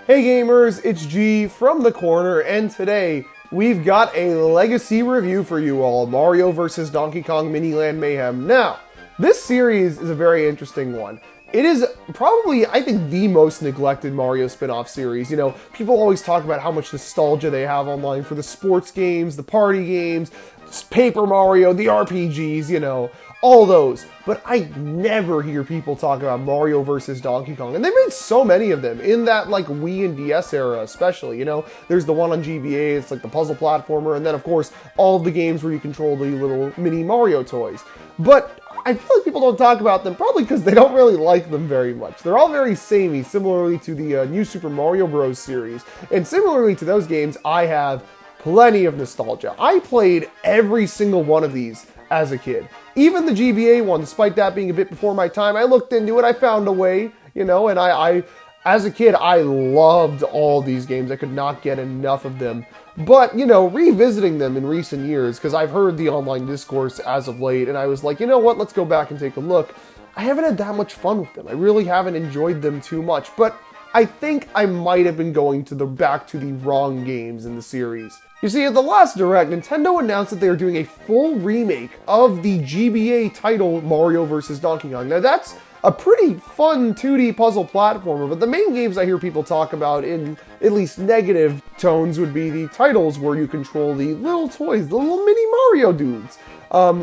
Hey gamers, it's G from the corner, and today we've got a legacy review for you all, Mario vs. Donkey Kong Miniland Mayhem. Now, this series is a very interesting one. It is probably, I think, the most neglected Mario spin-off series. You know, people always talk about how much nostalgia they have online for the sports games, the party games, Paper Mario, the RPGs, you know, all those. But I never hear people talk about Mario vs. Donkey Kong. And they made so many of them in that, like, Wii and DS era especially, you know. There's the one on GBA, it's like the puzzle platformer, and then, of course, all of the games where you control the little mini Mario toys. But I feel like people don't talk about them, probably because they don't really like them very much. They're all very samey, similarly to the new Super Mario Bros. Series. And similarly to those games, I have plenty of nostalgia. I played every single one of these as a kid. Even the GBA one, despite that being a bit before my time, I looked into it, I found a way, you know, and I as a kid, I loved all these games. I could not get enough of them. But, you know, revisiting them in recent years, because I've heard the online discourse as of late, and I was like, you know what, let's go back and take a look. I haven't had that much fun with them. I really haven't enjoyed them too much, but I think I might have been going back to the wrong games in the series. You see, at the last Direct, Nintendo announced that they are doing a full remake of the GBA title Mario vs. Donkey Kong. Now that's a pretty fun 2D puzzle platformer, but the main games I hear people talk about in at least negative tones would be the titles where you control the little toys, the little mini Mario dudes.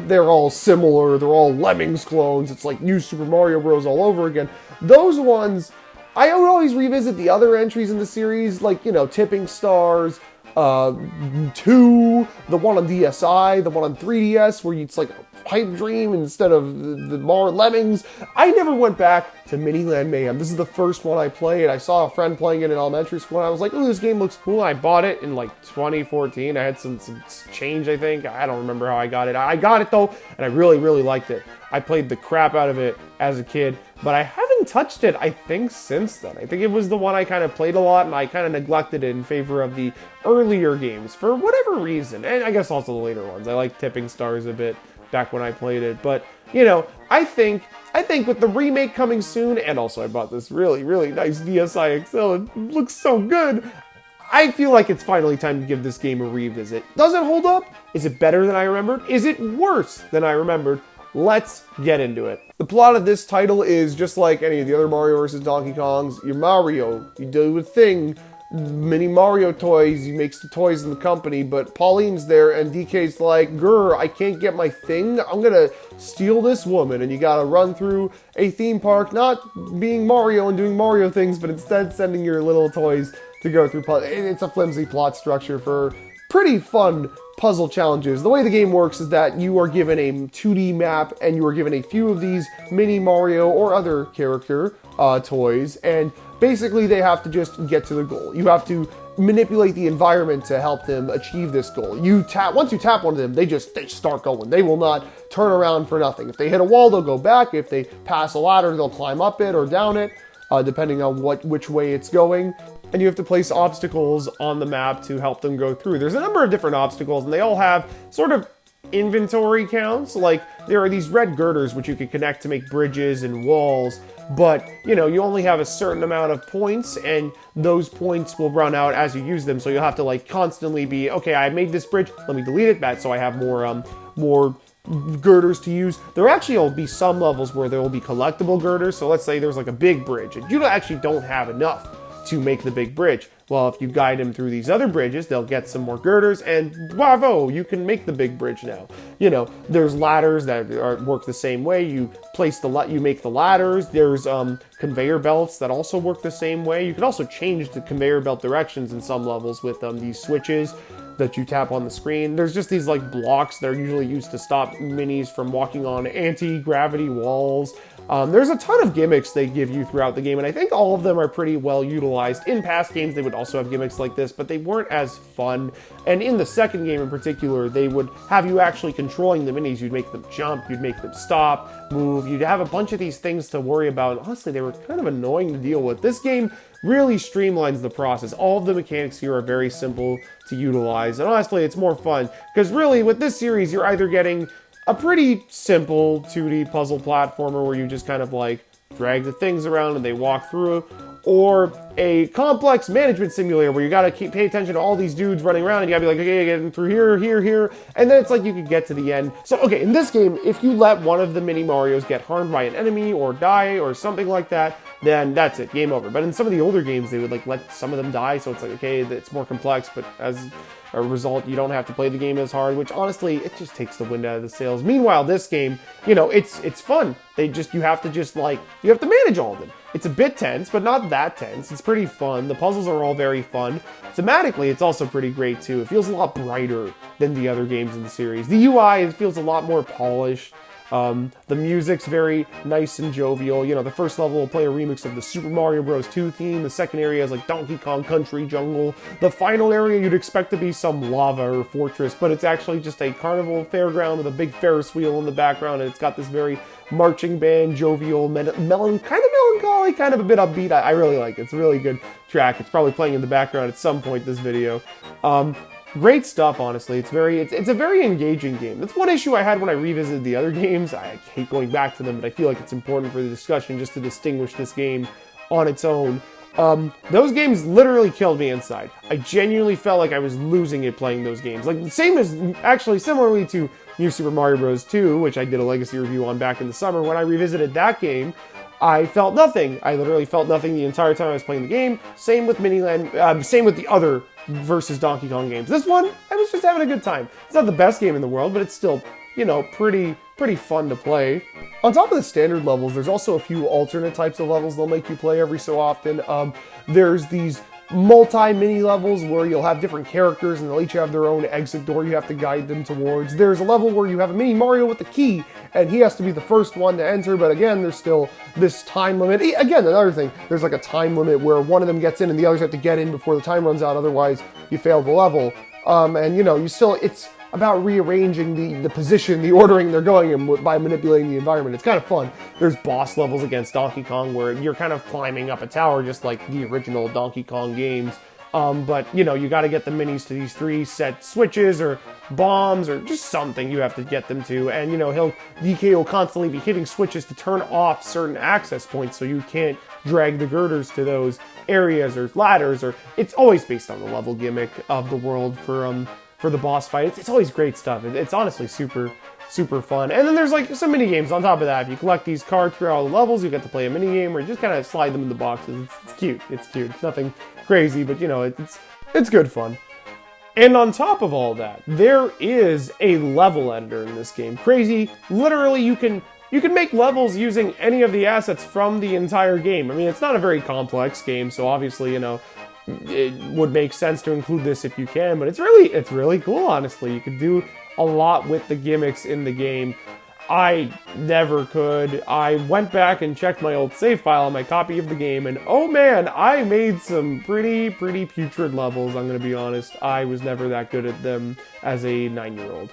They're all similar, they're all Lemmings clones, it's like new Super Mario Bros. All over again. Those ones, I would always revisit the other entries in the series, like, you know, Tipping Stars, 2, the one on DSi, the one on 3DS, where it's like a pipe dream instead of the more Lemmings. I never went back to Miniland Mayhem. This is the first one I played. I saw a friend playing it in elementary school, and I was like, oh, this game looks cool. I bought it in like 2014. I had some change, I think. I don't remember how I got it. I got it though, and I really, really liked it. I played the crap out of it as a kid, but I haven't touched it, I think, since then. I think it was the one I kind of played a lot, and I kind of neglected it in favor of the earlier games for whatever reason. And I guess also the later ones. I like Tipping Stars a bit back when I played it. But, you know, I think with the remake coming soon, and also I bought this really, really nice DSi XL, it looks so good. I feel like it's finally time to give this game a revisit. Does it hold up? Is it better than I remembered? Is it worse than I remembered? Let's get into it. The plot of this title is just like any of the other Mario vs. Donkey Kongs. You're Mario, you do a thing, mini Mario toys, he makes the toys in the company, but Pauline's there and DK's like, grr, I can't get my thing, I'm gonna steal this woman, and you gotta run through a theme park, not being Mario and doing Mario things, but instead sending your little toys to go through. It's a flimsy plot structure for pretty fun puzzle challenges. The way the game works is that you are given a 2D map and you are given a few of these mini Mario or other character toys, and basically they have to just get to the goal. You have to manipulate the environment to help them achieve this goal. Once you tap one of them, they start going. They will not turn around for nothing. If they hit a wall, they'll go back. If they pass a ladder, they'll climb up it or down it, depending on which way it's going. And you have to place obstacles on the map to help them go through. There's a number of different obstacles, and they all have sort of inventory counts. Like, there are these red girders which you can connect to make bridges and walls, but, you know, you only have a certain amount of points, and those points will run out as you use them, so you'll have to, like, constantly be, okay, I made this bridge, let me delete it back so I have more girders to use. There actually will be some levels where there will be collectible girders, so let's say there's like a big bridge, and you actually don't have enough to make the big bridge. Well, if you guide them through these other bridges, they'll get some more girders, and bravo, you can make the big bridge now. You know, there's ladders that work the same way. You make the ladders. There's conveyor belts that also work the same way. You can also change the conveyor belt directions in some levels with these switches that you tap on the screen. There's just these like blocks that are usually used to stop minis from walking on anti-gravity walls. There's a ton of gimmicks they give you throughout the game, and I think all of them are pretty well utilized. In past games, they would also have gimmicks like this, but they weren't as fun. And in the second game in particular, they would have you actually controlling the minis. You'd make them jump, you'd make them stop, move. You'd have a bunch of these things to worry about. Honestly, they were kind of annoying to deal with. This game really streamlines the process. All of the mechanics here are very simple to utilize, and honestly, it's more fun, because really, with this series, you're either getting a pretty simple 2D puzzle platformer where you just kind of like drag the things around and they walk through, or a complex management simulator where you gotta pay attention to all these dudes running around and you gotta be like, okay, getting through here, here, here, and then it's like you could get to the end. So, okay, in this game, if you let one of the mini Marios get harmed by an enemy or die or something like that, then that's it, game over. But in some of the older games, they would like let some of them die, so it's like, okay, it's more complex, but as a result, you don't have to play the game as hard, which honestly, it just takes the wind out of the sails. Meanwhile, this game, you know, it's fun. You have to manage all of them. It's a bit tense, but not that tense. It's pretty fun. The puzzles are all very fun. Thematically, it's also pretty great too. It feels a lot brighter than the other games in the series. The UI, it feels a lot more polished. The music's very nice and jovial. You know, the first level will play a remix of the Super Mario Bros. 2 theme. The second area is like Donkey Kong Country Jungle. The final area you'd expect to be some lava or fortress, but it's actually just a carnival fairground with a big Ferris wheel in the background, and it's got this very marching band, jovial, kind of melancholy, kind of a bit upbeat. I really like it. It's a really good track. It's probably playing in the background at some point this video. Great stuff, honestly. It's a very engaging game. That's one issue I had when I revisited the other games. I hate going back to them, but I feel like it's important for the discussion just to distinguish this game on its own. Those games literally killed me inside. I genuinely felt like I was losing it playing those games. Like, similarly to New Super Mario Bros. 2, which I did a legacy review on back in the summer. When I revisited that game, I felt nothing. I literally felt nothing the entire time I was playing the game. Same with same with the other versus Donkey Kong games. This one, I was just having a good time. It's not the best game in the world, but it's still, you know, pretty fun to play. On top of the standard levels, there's also a few alternate types of levels they'll make you play every so often. There's these multi-mini levels where you'll have different characters and they'll each have their own exit door you have to guide them towards. There's a level where you have a mini Mario with the key and he has to be the first one to enter, but again, there's still this time limit. Again, another thing, there's like a time limit where one of them gets in and the others have to get in before the time runs out, otherwise you fail the level. And you know, it's about rearranging the position, the ordering they're going in by manipulating the environment. It's kind of fun. There's boss levels against Donkey Kong where you're kind of climbing up a tower just like the original Donkey Kong games. But, you know, you got to get the minis to these 3 set switches or bombs or just something you have to get them to. And, you know, DK will constantly be hitting switches to turn off certain access points so you can't drag the girders to those areas or ladders. Or it's always based on the level gimmick of the world for the boss fight. It's always great stuff. It's honestly super fun. And then there's like some mini games on top of that. If you collect these cards throughout all the levels, you get to play a mini game where you just kind of slide them in the boxes. It's cute. It's cute. It's nothing crazy, but you know, it's good fun. And on top of all that, there is a level editor in this game. Crazy. Literally, you can make levels using any of the assets from the entire game. I mean, it's not a very complex game, so obviously, you know, it would make sense to include this if you can, but it's really cool, honestly. You can do a lot with the gimmicks in the game. I never could. I went back and checked my old save file on my copy of the game, and oh man, I made some pretty putrid levels, I'm gonna be honest. I was never that good at them as a 9-year-old.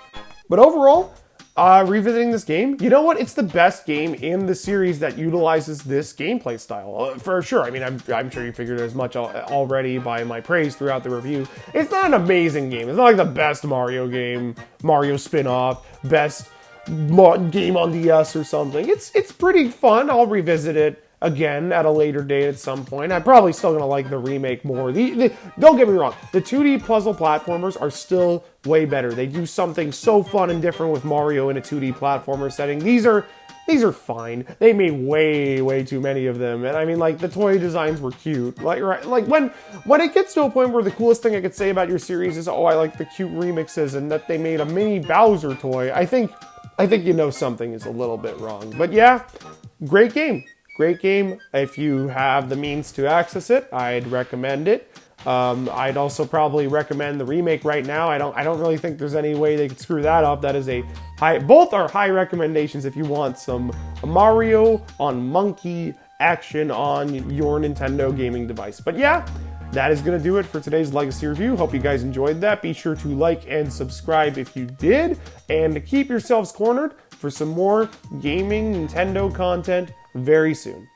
But overall, revisiting this game, you know what? It's the best game in the series that utilizes this gameplay style, for sure. I mean, I'm sure you figured as much already by my praise throughout the review. It's not an amazing game. It's not like the best Mario game, Mario spin-off, best game on DS or something. It's pretty fun. I'll revisit it again at a later date at some point. I'm probably still gonna like the remake more. Don't get me wrong, the 2D puzzle platformers are still way better. They do something so fun and different with Mario in a 2D platformer setting. These are fine. They made way too many of them, and I mean, like, the toy designs were cute. Like when it gets to a point where the coolest thing I could say about your series is, oh, I like the cute remixes and that they made a mini Bowser toy, I think you know something is a little bit wrong. But yeah, great game. Great game. If you have the means to access it, I'd recommend it. I'd also probably recommend the remake right now. I don't really think there's any way they could screw that up. That is both are high recommendations if you want some Mario on monkey action on your Nintendo gaming device. But yeah, that is going to do it for today's Legacy review. Hope you guys enjoyed that. Be sure to like and subscribe if you did, and keep yourselves cornered for some more gaming Nintendo content very soon.